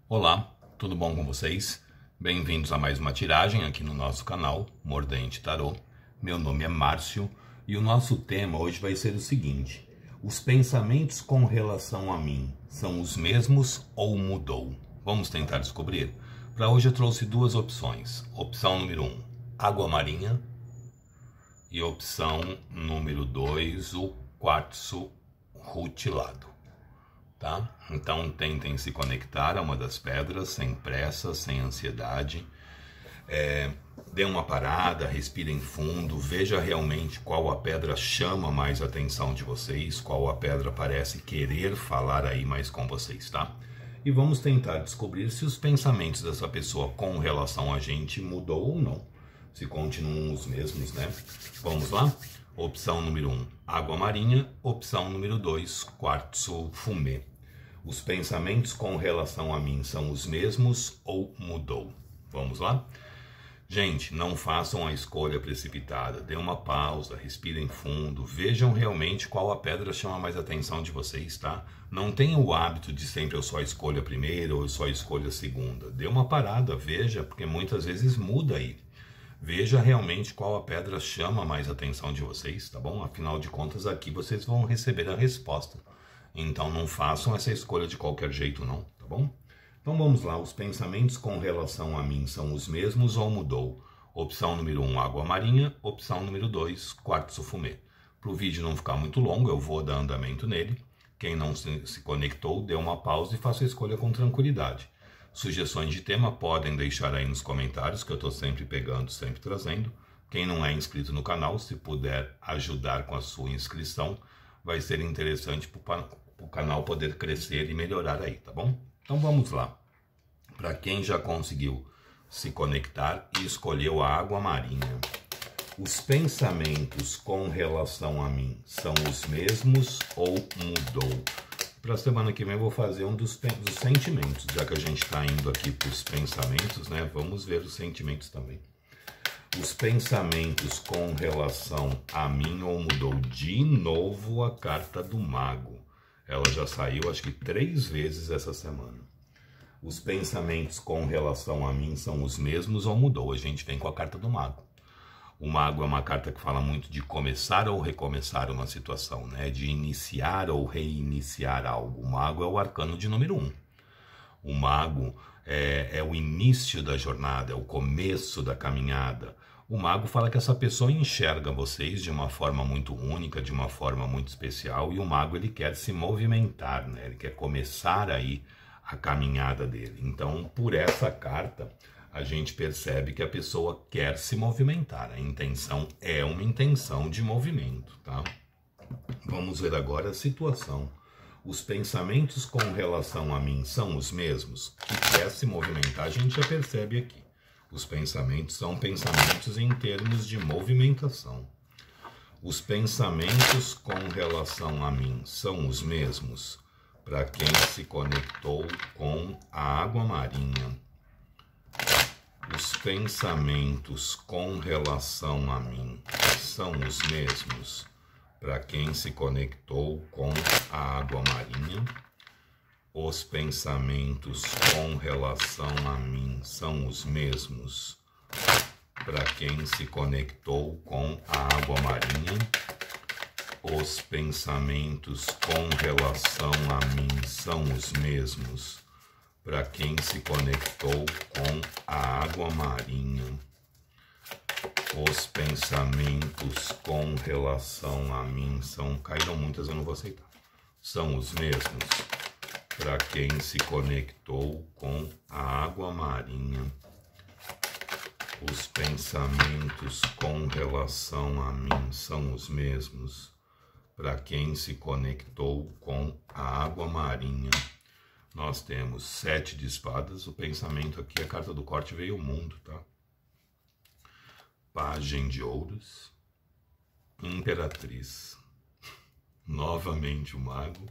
Olá, tudo bom com vocês? Bem-vindos a mais uma tiragem aqui no nosso canal Mordente Tarô. Meu nome é Márcio e o nosso tema hoje vai ser o seguinte: os pensamentos com relação a mim são os mesmos ou mudou? Vamos tentar descobrir? Para hoje eu trouxe duas opções. Opção número 1, água marinha, e opção número 2, o quartzo rutilado. Tá? Então tentem se conectar a uma das pedras sem pressa, sem ansiedade. Dê uma parada, respirem fundo, veja realmente qual a pedra chama mais a atenção de vocês, qual a pedra parece querer falar aí mais com vocês, tá? E vamos tentar descobrir se os pensamentos dessa pessoa com relação a gente mudou ou não, se continuam os mesmos, né? Vamos lá? Opção número 1, água marinha. Opção número 2, quartzo fumê. Os pensamentos com relação a mim são os mesmos ou mudou? Vamos lá? Gente, não façam a escolha precipitada. Dê uma pausa, respirem fundo, vejam realmente qual a pedra chama mais atenção de vocês, tá? Não tenham o hábito de sempre eu só escolho a primeira ou eu só escolho a segunda. Dê uma parada, veja, porque muitas vezes muda aí. Veja realmente qual a pedra chama mais atenção de vocês, tá bom? Afinal de contas, aqui vocês vão receber a resposta. Então não façam essa escolha de qualquer jeito não, tá bom? Então vamos lá, os pensamentos com relação a mim são os mesmos ou mudou? Opção número 1, água marinha. Opção número 2, quartzo fumê. Para o vídeo não ficar muito longo, eu vou dar andamento nele. Quem não se conectou, dê uma pausa e faça a escolha com tranquilidade. Sugestões de tema podem deixar aí nos comentários, que eu estou sempre pegando, sempre trazendo. Quem não é inscrito no canal, se puder ajudar com a sua inscrição, vai ser interessante para o canal poder crescer e melhorar aí, tá bom? Então vamos lá. Para quem já conseguiu se conectar e escolheu a água marinha, os pensamentos com relação a mim são os mesmos ou mudou? Para a semana que vem eu vou fazer um dos sentimentos, já que a gente está indo aqui para os pensamentos, né? Vamos ver os sentimentos também. Os pensamentos com relação a mim ou mudou? De novo a carta do mago. Ela já saiu acho que 3 vezes essa semana. Os pensamentos com relação a mim são os mesmos ou mudou? A gente vem com a carta do mago. O mago é uma carta que fala muito de começar ou recomeçar uma situação, né? De iniciar ou reiniciar algo. O mago é o arcano de número 1. O mago é o início da jornada, é o começo da caminhada. O mago fala que essa pessoa enxerga vocês de uma forma muito única, de uma forma muito especial, e o mago ele quer se movimentar, né? Ele quer começar aí a caminhada dele. Então, por essa carta, a gente percebe que a pessoa quer se movimentar. A intenção é uma intenção de movimento, tá? Vamos ver agora a situação. Os pensamentos com relação a mim são os mesmos? Que quer se movimentar, a gente já percebe aqui. Os pensamentos são pensamentos em termos de movimentação. Os pensamentos com relação a mim são os mesmos? Para quem se conectou com a água marinha. Os pensamentos com relação a mim são os mesmos? Para quem se conectou com a água marinha. Os pensamentos com relação a mim são os mesmos? Para quem se conectou com a água marinha. Os pensamentos com relação a mim são os mesmos? Para quem se conectou com a água marinha. Os pensamentos com relação a mim caíram muitas, eu não vou aceitar. São os mesmos? Para quem se conectou com a água marinha. Os pensamentos com relação a mim são os mesmos? Para quem se conectou com a água marinha. Nós temos 7 de espadas. O pensamento aqui, a carta do corte veio o mundo, tá? Pagem de ouros. Imperatriz. Novamente o mago.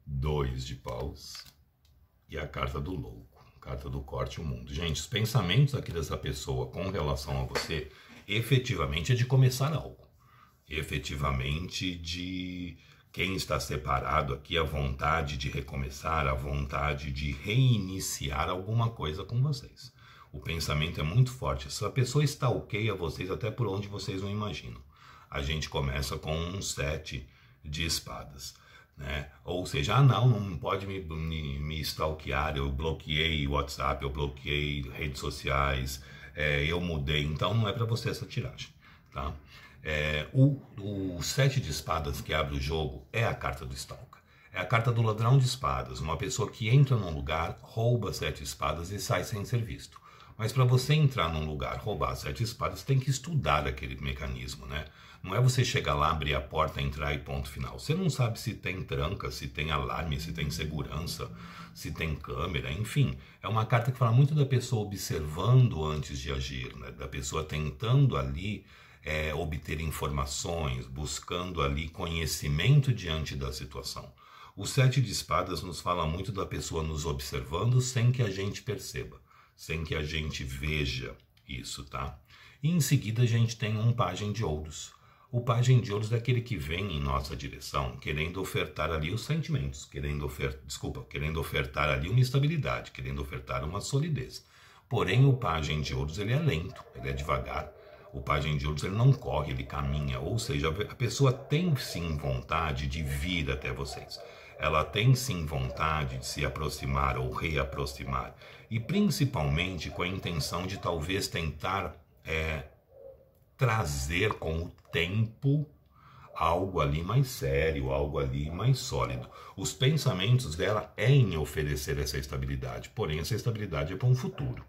2 de paus. E a carta do louco. Carta do corte o mundo. Gente, os pensamentos aqui dessa pessoa com relação a você, efetivamente é de começar algo. Efetivamente de Quem está separado aqui, a vontade de recomeçar, a vontade de reiniciar alguma coisa com vocês. O pensamento é muito forte. Essa pessoa está ok a vocês até por onde vocês não imaginam. A gente começa com um 7 de espadas, né? Ou seja, não pode me stalkear, eu bloqueei o WhatsApp, eu bloqueei redes sociais, eu mudei. Então não é para você essa tiragem, tá? O 7 de espadas que abre o jogo é a carta do Stalker. É a carta do ladrão de espadas, uma pessoa que entra num lugar, rouba 7 espadas e sai sem ser visto. Mas para você entrar num lugar, roubar 7 espadas, tem que estudar aquele mecanismo, né? Não é você chegar lá, abrir a porta, entrar e ponto final. Você não sabe se tem tranca, se tem alarme, se tem segurança, se tem câmera, enfim. É uma carta que fala muito da pessoa observando antes de agir, né? Da pessoa tentando ali obter informações, buscando ali conhecimento diante da situação. O 7 de espadas nos fala muito da pessoa nos observando sem que a gente perceba, sem que a gente veja isso, tá? E em seguida a gente tem um pajem de ouros. O pajem de ouros é aquele que vem em nossa direção, querendo ofertar ali os sentimentos, querendo ofertar ali uma estabilidade, querendo ofertar uma solidez. Porém, o pajem de ouros ele é lento, ele é devagar. O pajem de ouros ele não corre, ele caminha, ou seja, a pessoa tem sim vontade de vir até vocês. Ela tem sim vontade de se aproximar ou reaproximar. E principalmente com a intenção de talvez tentar trazer com o tempo algo ali mais sério, algo ali mais sólido. Os pensamentos dela é em oferecer essa estabilidade, porém essa estabilidade é para um futuro.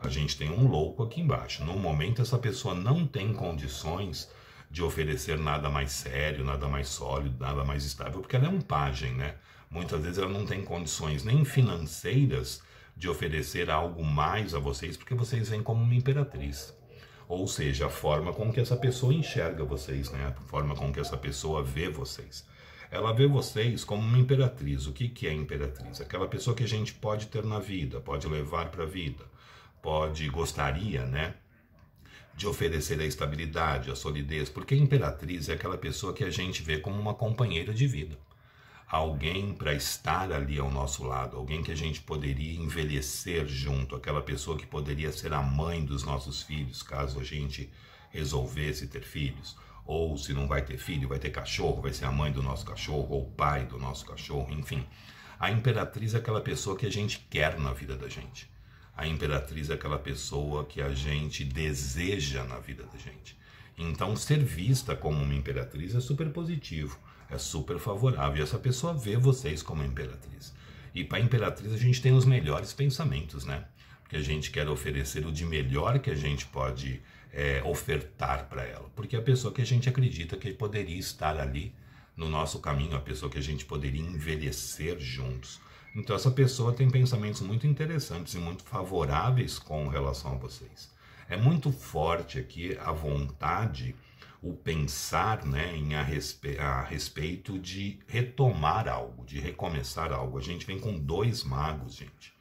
A gente tem um louco aqui embaixo. No momento essa pessoa não tem condições de oferecer nada mais sério, nada mais sólido, nada mais estável, porque ela é um pajem, né? Muitas vezes ela não tem condições nem financeiras de oferecer algo mais a vocês, porque vocês vêm como uma imperatriz. Ou seja, a forma com que essa pessoa enxerga vocês, né? A forma com que essa pessoa vê vocês. Ela vê vocês como uma imperatriz. O que é imperatriz? Aquela pessoa que a gente pode ter na vida, pode levar para a vida, gostaria, né? De oferecer a estabilidade, a solidez. Porque a imperatriz é aquela pessoa que a gente vê como uma companheira de vida. Alguém para estar ali ao nosso lado, alguém que a gente poderia envelhecer junto, aquela pessoa que poderia ser a mãe dos nossos filhos, caso a gente resolvesse ter filhos, ou se não vai ter filho, vai ter cachorro, vai ser a mãe do nosso cachorro, ou o pai do nosso cachorro, enfim. A imperatriz é aquela pessoa que a gente quer na vida da gente. A imperatriz é aquela pessoa que a gente deseja na vida da gente. Então, ser vista como uma imperatriz é super positivo. É super favorável. E essa pessoa vê vocês como imperatriz. E para a imperatriz a gente tem os melhores pensamentos, né? Porque a gente quer oferecer o de melhor que a gente pode ofertar para ela. Porque é a pessoa que a gente acredita que poderia estar ali no nosso caminho, a pessoa que a gente poderia envelhecer juntos. Então essa pessoa tem pensamentos muito interessantes e muito favoráveis com relação a vocês. É muito forte aqui a vontade, o pensar, né, a respeito de retomar algo, de recomeçar algo. A gente vem com 2 magos, gente.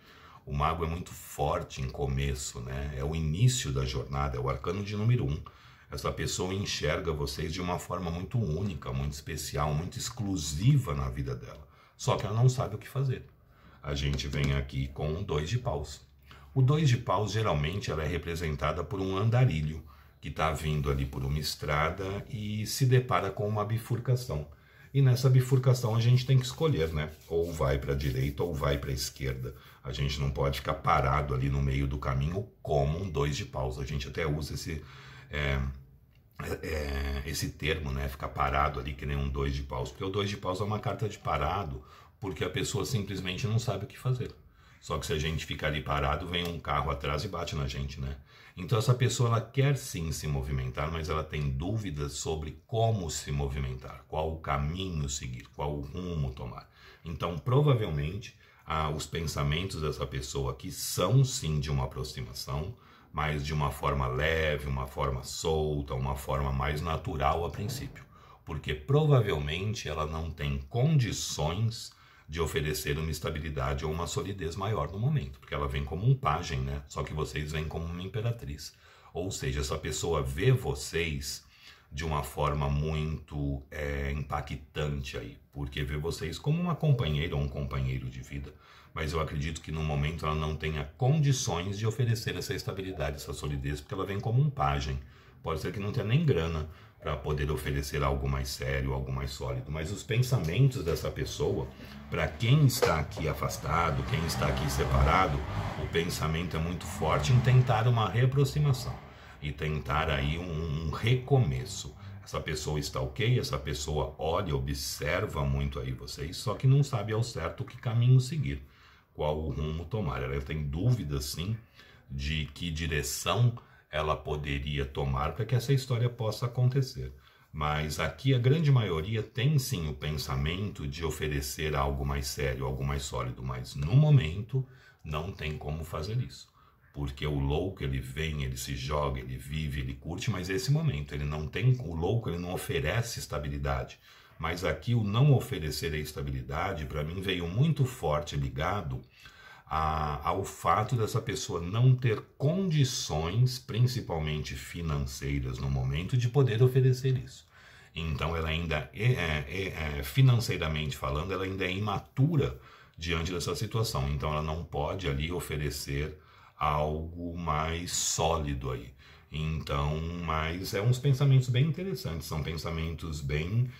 O mago é muito forte em começo, né? É o início da jornada, é o arcano de número 1. Essa pessoa enxerga vocês de uma forma muito única, muito especial, muito exclusiva na vida dela. Só que ela não sabe o que fazer. A gente vem aqui com o 2 de paus. O 2 de paus, geralmente, ela é representada por um andarilho, que está vindo ali por uma estrada e se depara com uma bifurcação. E nessa bifurcação a gente tem que escolher, né? Ou vai para a direita ou vai para a esquerda. A gente não pode ficar parado ali no meio do caminho como um 2 de paus. A gente até usa esse termo, né? Ficar parado ali que nem um 2 de paus. Porque o 2 de paus é uma carta de parado, porque a pessoa simplesmente não sabe o que fazer. Só que se a gente ficar ali parado, vem um carro atrás e bate na gente, né? Então essa pessoa, ela quer sim se movimentar, mas ela tem dúvidas sobre como se movimentar, qual o caminho seguir, qual o rumo tomar. Então provavelmente os pensamentos dessa pessoa aqui são sim de uma aproximação, mas de uma forma leve, uma forma solta, uma forma mais natural a princípio. Porque provavelmente ela não tem condições de oferecer uma estabilidade ou uma solidez maior no momento, porque ela vem como um pajem, né? Só que vocês vêm como uma imperatriz. Ou seja, essa pessoa vê vocês de uma forma muito impactante aí, porque vê vocês como uma companheira ou um companheiro de vida, mas eu acredito que no momento ela não tenha condições de oferecer essa estabilidade, essa solidez, porque ela vem como um pajem. Pode ser que não tenha nem grana para poder oferecer algo mais sério, algo mais sólido, mas os pensamentos dessa pessoa, para quem está aqui afastado, quem está aqui separado, o pensamento é muito forte em tentar uma reaproximação e tentar aí um recomeço. Essa pessoa está ok, essa pessoa olha, observa muito aí vocês, só que não sabe ao certo que caminho seguir, qual o rumo tomar. Ela tem dúvidas sim de que direção ela poderia tomar para que essa história possa acontecer. Mas aqui a grande maioria tem sim o pensamento de oferecer algo mais sério, algo mais sólido, mas no momento não tem como fazer isso. Porque o louco, ele vem, ele se joga, ele vive, ele curte, mas esse momento, ele não tem, o louco, ele não oferece estabilidade. Mas aqui o não oferecer a estabilidade, para mim, veio muito forte ligado ao fato dessa pessoa não ter condições, principalmente financeiras no momento, de poder oferecer isso. Então ela ainda financeiramente falando, ela ainda é imatura diante dessa situação. Então ela não pode ali oferecer algo mais sólido aí. Então, mas é uns pensamentos bem interessantes, são pensamentos bem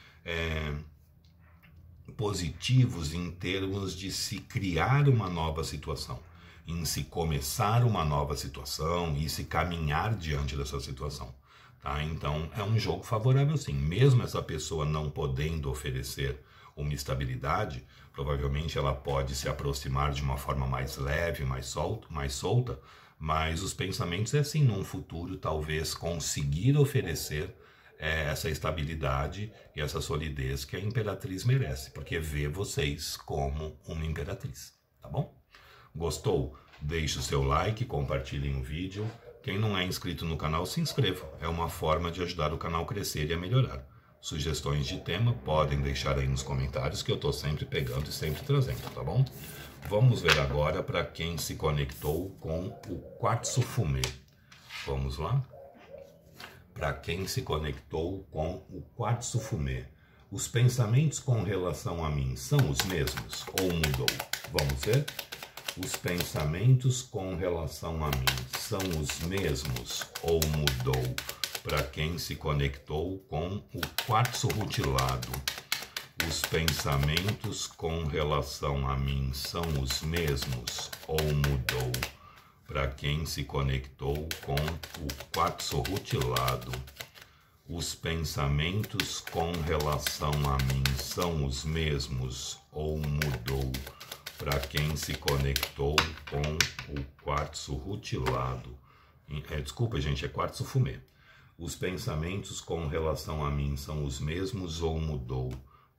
positivos em termos de se criar uma nova situação, em se começar uma nova situação e se caminhar diante dessa situação. Tá? Então é um jogo favorável sim, mesmo essa pessoa não podendo oferecer uma estabilidade, provavelmente ela pode se aproximar de uma forma mais leve, mais solta, mas os pensamentos é assim, num futuro talvez conseguir oferecer essa estabilidade e essa solidez que a Imperatriz merece, porque vê vocês como uma Imperatriz, tá bom? Gostou? Deixe o seu like, compartilhem o vídeo. Quem não é inscrito no canal, se inscreva. É uma forma de ajudar o canal a crescer e a melhorar. Sugestões de tema podem deixar aí nos comentários que eu estou sempre pegando e sempre trazendo, tá bom? Vamos ver agora para quem se conectou com o quartzo fumê. Vamos lá? Para quem se conectou com o quartzo fumê. Os pensamentos com relação a mim são os mesmos ou mudou? Vamos ver? Os pensamentos com relação a mim são os mesmos ou mudou? Para quem se conectou com o quartzo rutilado. Os pensamentos com relação a mim são os mesmos ou mudou? Para quem se conectou com o quartzo rutilado. Os pensamentos com relação a mim são os mesmos ou mudou? Para quem se conectou com o quartzo rutilado. Desculpa, gente, é quartzo fumê. Os pensamentos com relação a mim são os mesmos ou mudou?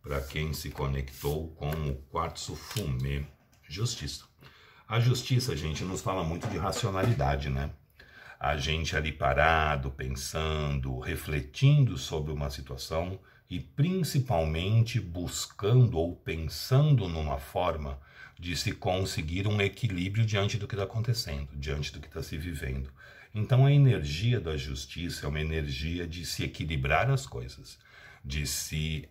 Para quem se conectou com o quartzo fumê. Justiça. A justiça, gente, nos fala muito de racionalidade, né? A gente ali parado, pensando, refletindo sobre uma situação e principalmente buscando ou pensando numa forma de se conseguir um equilíbrio diante do que está acontecendo, diante do que está se vivendo. Então a energia da justiça é uma energia de se equilibrar as coisas, de se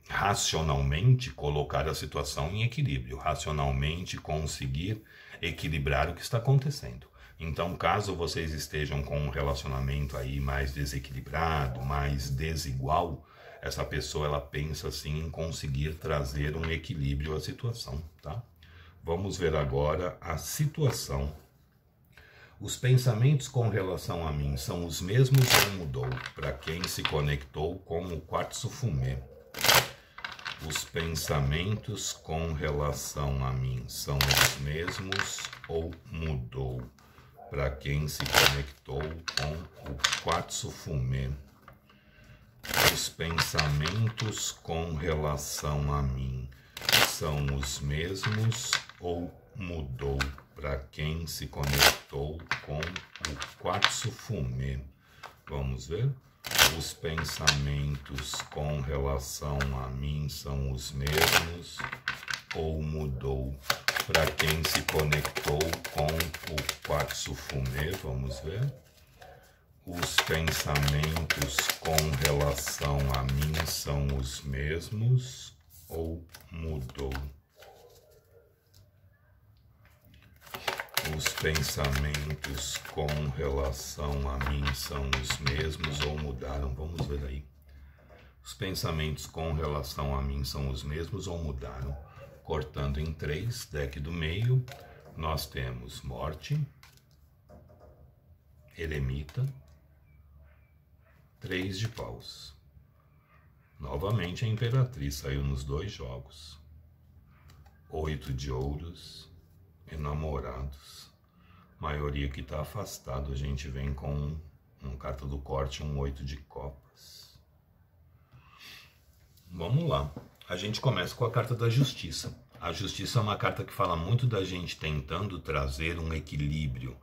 racionalmente colocar a situação em equilíbrio, racionalmente conseguir equilibrar o que está acontecendo. Então, caso vocês estejam com um relacionamento aí mais desequilibrado, mais desigual, essa pessoa ela pensa assim em conseguir trazer um equilíbrio à situação, tá? Vamos ver agora a situação. Os pensamentos com relação a mim são os mesmos ou mudou? Para quem se conectou com o quartzo fumê. Os pensamentos com relação a mim são os mesmos ou mudou? Para quem se conectou com o quartzo fumê. Os pensamentos com relação a mim são os mesmos ou mudou? Para quem se conectou com o quartzo fumê. Vamos ver? Os pensamentos com relação a mim são os mesmos ou mudou? Para quem se conectou com o quartzo fumê, vamos ver? Os pensamentos com relação a mim são os mesmos ou mudou? Os pensamentos com relação a mim são os mesmos ou mudaram? Vamos ver aí. Os pensamentos com relação a mim são os mesmos ou mudaram? Cortando em 3, deck do meio, nós temos morte, eremita, 3 de paus. Novamente a imperatriz saiu nos 2 jogos. 8 de ouros, enamorados. Maioria que está afastado, a gente vem com uma carta do corte, um 8 de copas. Vamos lá. A gente começa com a carta da justiça. A justiça é uma carta que fala muito da gente tentando trazer um equilíbrio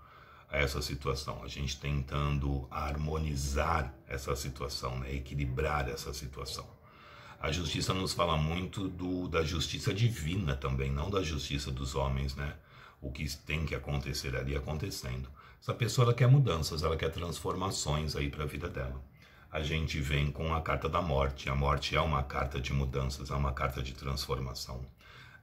a essa situação, a gente tentando harmonizar essa situação, né? Equilibrar essa situação. A justiça nos fala muito da justiça divina também, não da justiça dos homens, né? O que tem que acontecer ali acontecendo. Essa pessoa ela quer mudanças, ela quer transformações aí para a vida dela. A gente vem com a carta da morte. A morte é uma carta de mudanças, é uma carta de transformação.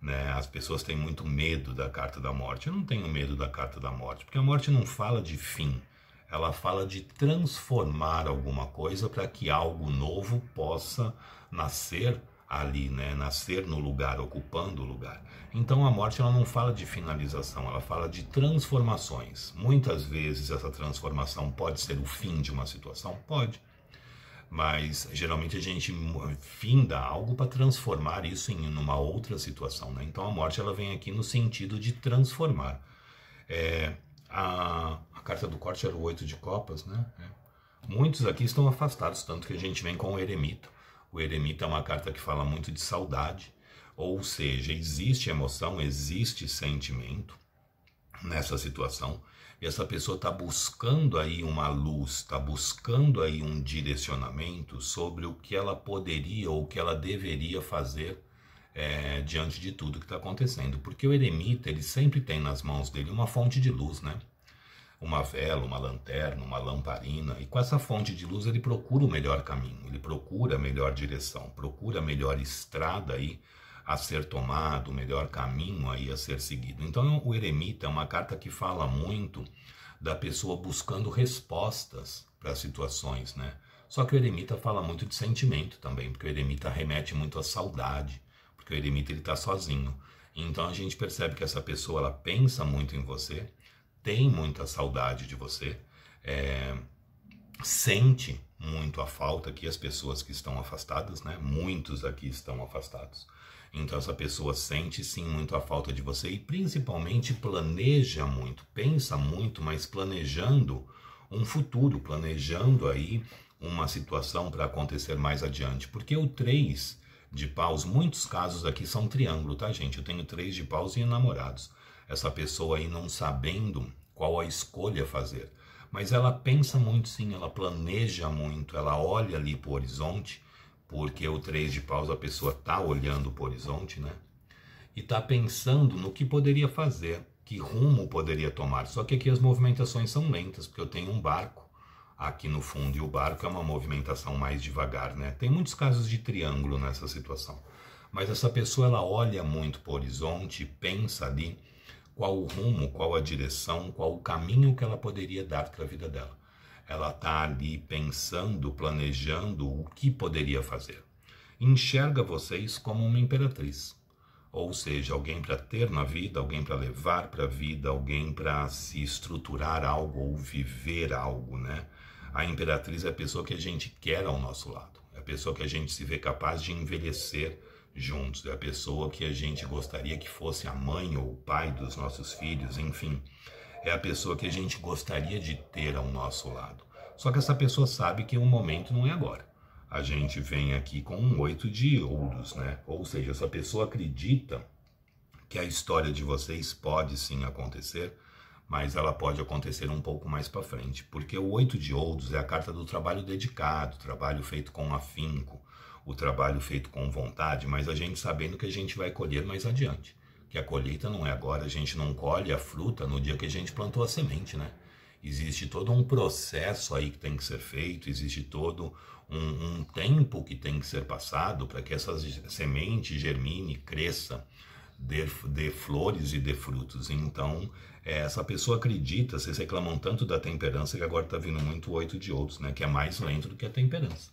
Né? As pessoas têm muito medo da carta da morte. Eu não tenho medo da carta da morte, porque a morte não fala de fim, ela fala de transformar alguma coisa para que algo novo possa nascer ali, né? Nascer no lugar, ocupando o lugar. Então a morte ela não fala de finalização, ela fala de transformações. Muitas vezes essa transformação pode ser o fim de uma situação, pode. Mas geralmente a gente finda algo para transformar isso em uma outra situação, né? Então a morte ela vem aqui no sentido de transformar. A carta do corte era o 8 de copas, né? Muitos aqui estão afastados, tanto que a gente vem com o eremita. O eremita é uma carta que fala muito de saudade, ou seja, existe emoção, existe sentimento nessa situação. E essa pessoa está buscando aí uma luz, está buscando aí um direcionamento sobre o que ela poderia ou o que ela deveria fazer diante de tudo que está acontecendo. Porque o eremita, ele sempre tem nas mãos dele uma fonte de luz, né? Uma vela, uma lanterna, uma lamparina. E com essa fonte de luz ele procura o melhor caminho, ele procura a melhor direção, procura a melhor estrada aí a ser tomado, o melhor caminho aí a ser seguido. Então o eremita é uma carta que fala muito da pessoa buscando respostas para situações, né? Só que o eremita fala muito de sentimento também, porque o eremita remete muito à saudade, porque o eremita ele está sozinho. Então a gente percebe que essa pessoa ela pensa muito em você, tem muita saudade de você, sente muito a falta que as pessoas que estão afastadas, né? Muitos aqui estão afastados. Então essa pessoa sente sim muito a falta de você e principalmente planeja muito, pensa muito, mas planejando um futuro, planejando aí uma situação para acontecer mais adiante. Porque o 3 de paus, muitos casos aqui são triângulo, tá gente? Eu tenho 3 de paus e enamorados. Essa pessoa aí não sabendo qual a escolha fazer. Mas ela pensa muito sim, ela planeja muito, ela olha ali para o horizonte, porque o 3 de paus a pessoa está olhando para o horizonte, né? E está pensando no que poderia fazer, que rumo poderia tomar. Só que aqui as movimentações são lentas, porque eu tenho um barco aqui no fundo, e o barco é uma movimentação mais devagar, né? Tem muitos casos de triângulo nessa situação. Mas essa pessoa, ela olha muito para o horizonte, pensa ali qual o rumo, qual a direção, qual o caminho que ela poderia dar para a vida dela. Ela está ali pensando, planejando o que poderia fazer. Enxerga vocês como uma imperatriz. Ou seja, alguém para ter na vida, alguém para levar para a vida, alguém para se estruturar algo ou viver algo, né? A imperatriz é a pessoa que a gente quer ao nosso lado. É a pessoa que a gente se vê capaz de envelhecer juntos. É a pessoa que a gente gostaria que fosse a mãe ou o pai dos nossos filhos, enfim. É a pessoa que a gente gostaria de ter ao nosso lado. Só que essa pessoa sabe que o momento não é agora. A gente vem aqui com um 8 de ouros, né? Ou seja, essa pessoa acredita que a história de vocês pode sim acontecer, mas ela pode acontecer um pouco mais para frente. Porque o 8 de ouros é a carta do trabalho dedicado, trabalho feito com afinco, o trabalho feito com vontade, mas a gente sabendo que a gente vai colher mais adiante. Que a colheita não é agora, a gente não colhe a fruta no dia que a gente plantou a semente, né? existe todo um processo aí que tem que ser feito, existe todo um tempo que tem que ser passado para que essa semente germine, cresça, dê flores e dê frutos. Então, essa pessoa acredita, vocês reclamam tanto da temperança que agora está vindo muito o 8 de ouros, né? Que é mais lento do que a temperança.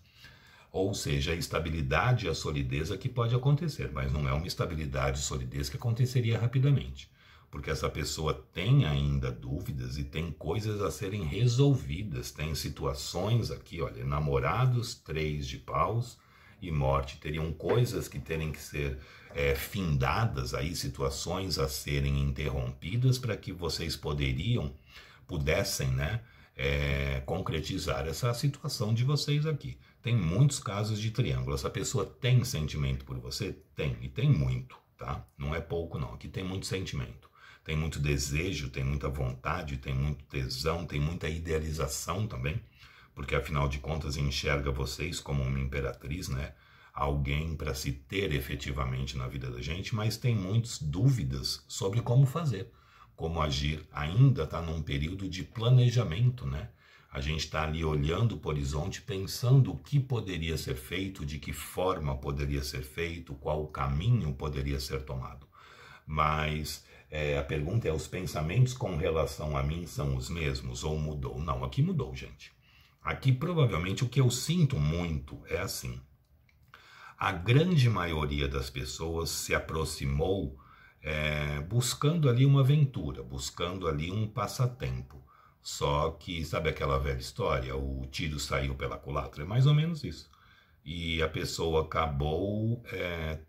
Ou seja, a estabilidade e a solidez que pode acontecer, mas não é uma estabilidade e solidez que aconteceria rapidamente. Porque essa pessoa tem ainda dúvidas e tem coisas a serem resolvidas. Tem situações aqui, olha, namorados, 3 de paus e morte. Teriam coisas que terem que ser findadas aí, situações a serem interrompidas para que vocês pudessem, né, concretizar essa situação de vocês aqui. Tem muitos casos de triângulo. Essa pessoa tem sentimento por você? Tem, e tem muito, tá? Não é pouco não, aqui tem muito sentimento. Tem muito desejo, tem muita vontade, tem muito tesão, tem muita idealização também, porque afinal de contas enxerga vocês como uma imperatriz, né? Alguém para se ter efetivamente na vida da gente, mas tem muitas dúvidas sobre como fazer, como agir. Ainda está num período de planejamento, né? A gente está ali olhando para o horizonte, pensando o que poderia ser feito, de que forma poderia ser feito, qual caminho poderia ser tomado. Mas a pergunta é, os pensamentos com relação a mim são os mesmos ou mudou? Não, aqui mudou, gente. Aqui provavelmente o que eu sinto muito é assim. A grande maioria das pessoas se aproximou buscando ali uma aventura, buscando ali um passatempo. Só que, sabe aquela velha história, o tiro saiu pela culatra? É mais ou menos isso. E a pessoa acabou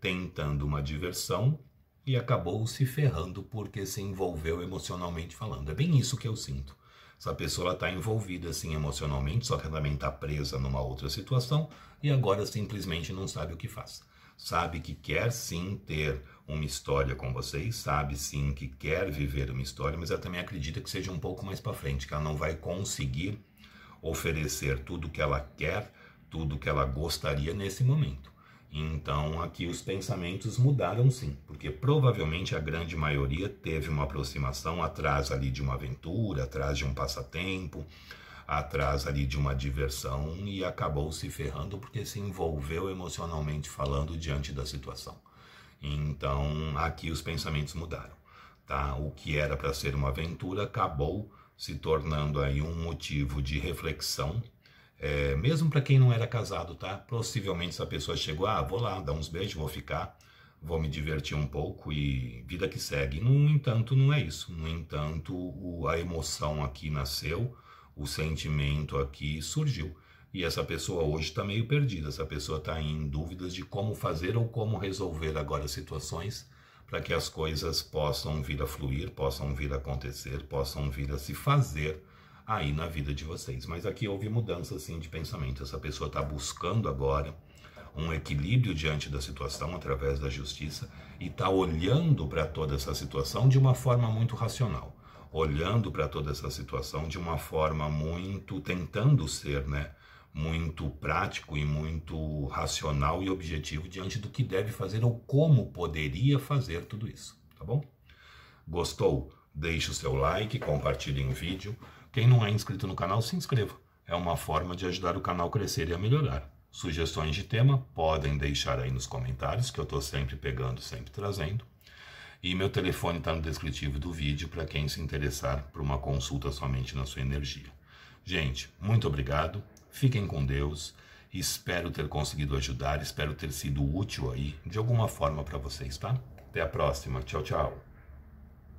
tentando uma diversão e acabou se ferrando porque se envolveu emocionalmente falando. É bem isso que eu sinto. Essa pessoa está envolvida assim emocionalmente, só que ela também está presa numa outra situação e agora simplesmente não sabe o que faz. Sabe que quer sim ter uma história com vocês, sabe sim que quer viver uma história, mas ela também acredita que seja um pouco mais para frente, que ela não vai conseguir oferecer tudo que ela quer, tudo que ela gostaria nesse momento. Então aqui os pensamentos mudaram sim, porque provavelmente a grande maioria teve uma aproximação atrás ali de uma aventura, atrás de um passatempo, atrás ali de uma diversão e acabou se ferrando porque se envolveu emocionalmente falando diante da situação. Então aqui os pensamentos mudaram, tá? O que era para ser uma aventura acabou se tornando aí um motivo de reflexão. Mesmo para quem não era casado, tá? Possivelmente essa pessoa chegou, vou lá, dar uns beijos, vou ficar, vou me divertir um pouco e vida que segue. No entanto, não é isso. No entanto, a emoção aqui nasceu, o sentimento aqui surgiu. E essa pessoa hoje está meio perdida, essa pessoa está em dúvidas de como fazer ou como resolver agora situações para que as coisas possam vir a fluir, possam vir a acontecer, possam vir a se fazer aí na vida de vocês. Mas aqui houve mudança assim de pensamento. Essa pessoa está buscando agora um equilíbrio diante da situação através da justiça e está olhando para toda essa situação de uma forma muito racional, olhando para toda essa situação de uma forma muito, tentando ser, né, muito prático e muito racional e objetivo diante do que deve fazer ou como poderia fazer tudo isso, tá bom? Gostou? Deixe o seu like, compartilhe o vídeo. Quem não é inscrito no canal, se inscreva. É uma forma de ajudar o canal a crescer e a melhorar. Sugestões de tema podem deixar aí nos comentários, que eu estou sempre pegando, sempre trazendo. E meu telefone está no descritivo do vídeo para quem se interessar por uma consulta somente na sua energia. Gente, muito obrigado. Fiquem com Deus. Espero ter conseguido ajudar, espero ter sido útil aí de alguma forma para vocês, tá? Até a próxima. Tchau, tchau.